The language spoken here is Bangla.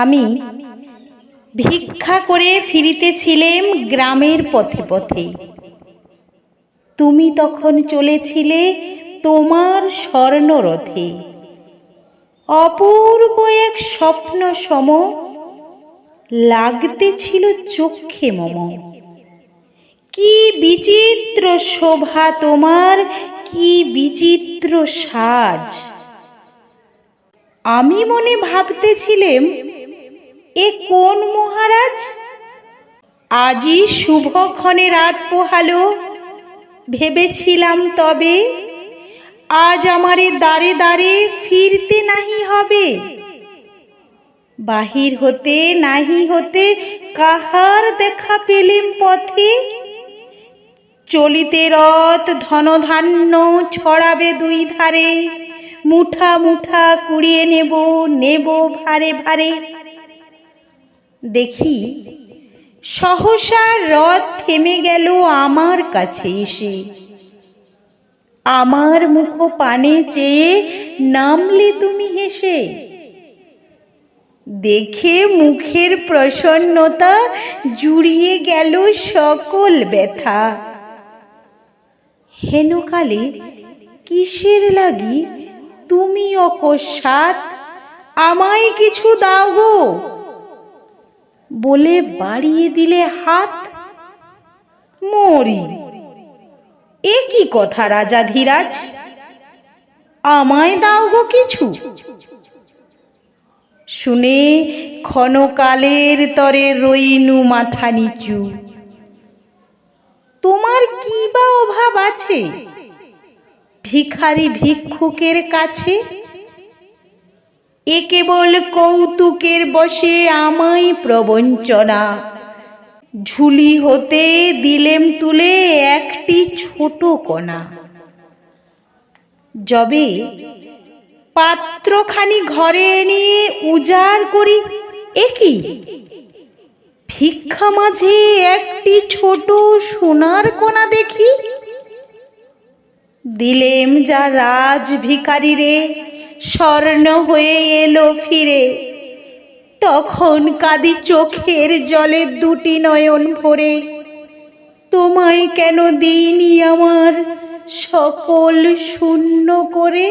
আমি ভিক্ষা করে ফিরিতেছিলেম গ্রামের পথে পথে। তুমি তখন চলেছিলে তোমার স্বর্ণরথে। অপূর্ব এক স্বপ্ন সম লাগতেছিল চক্ষে মম। কি বিচিত্র শোভা তোমার, কি বিচিত্র সাজ। আমি মনে ভাবতেছিলেম, এ কোন মহারাজ? আজি শুভক্ষণে রাত পোহালো, ভেবেছিলাম তবে আজ আমারে দ্বারে দ্বারে ফিরতে নাহি হবে। বাহির হতে নাহি হতে কাহার দেখা পেলেম পথে। চলিতে রথ ধনধান্য ছড়াবে দুই ধারে, মুঠা মুঠা কুড়িয়ে নেব নেব ভারে ভারে। দেখি সহসা রথ থেমে গেল আমার কাছে এসে। আমার মুখ পানে চেয়ে নামলে তুমি হেসে। দেখে মুখের প্রসন্নতা জুড়িয়ে গেল সকল ব্যথা। হেনকালে কিসের লাগি তুমি অকস্মাৎ আমায় কিছু দাও গো বলে বাড়িয়ে দিলে হাত। মরি, এ কি কথা রাজাধিরাজ? আমায় দাও গো কিছু? শুনে ক্ষণকালের তরে রইনু মাথা নিচু। তোমার কি বা অভাব আছে ভিখারি ভিক্ষুকের কাছে? এ কেবল কৌতুকের বশে আমায় প্রবঞ্চনা। ঝুলি হতে দিলেম তুলে একটি ছোট কণা। যবে পাত্রখানি ঘরে নিয়ে উজাড় করি, এ কি? ভিক্ষা মাঝে একটি ছোট সোনার কণা দেখি। দিলেম যা রাজ ভিখারি রে, স্বর্ণ হয়ে এলো ফিরে। তখন কাঁদি চোখের জলে দুটি নয়ন ভরে। তোমায় কেন দিইনি আমার সকল শূন্য করে।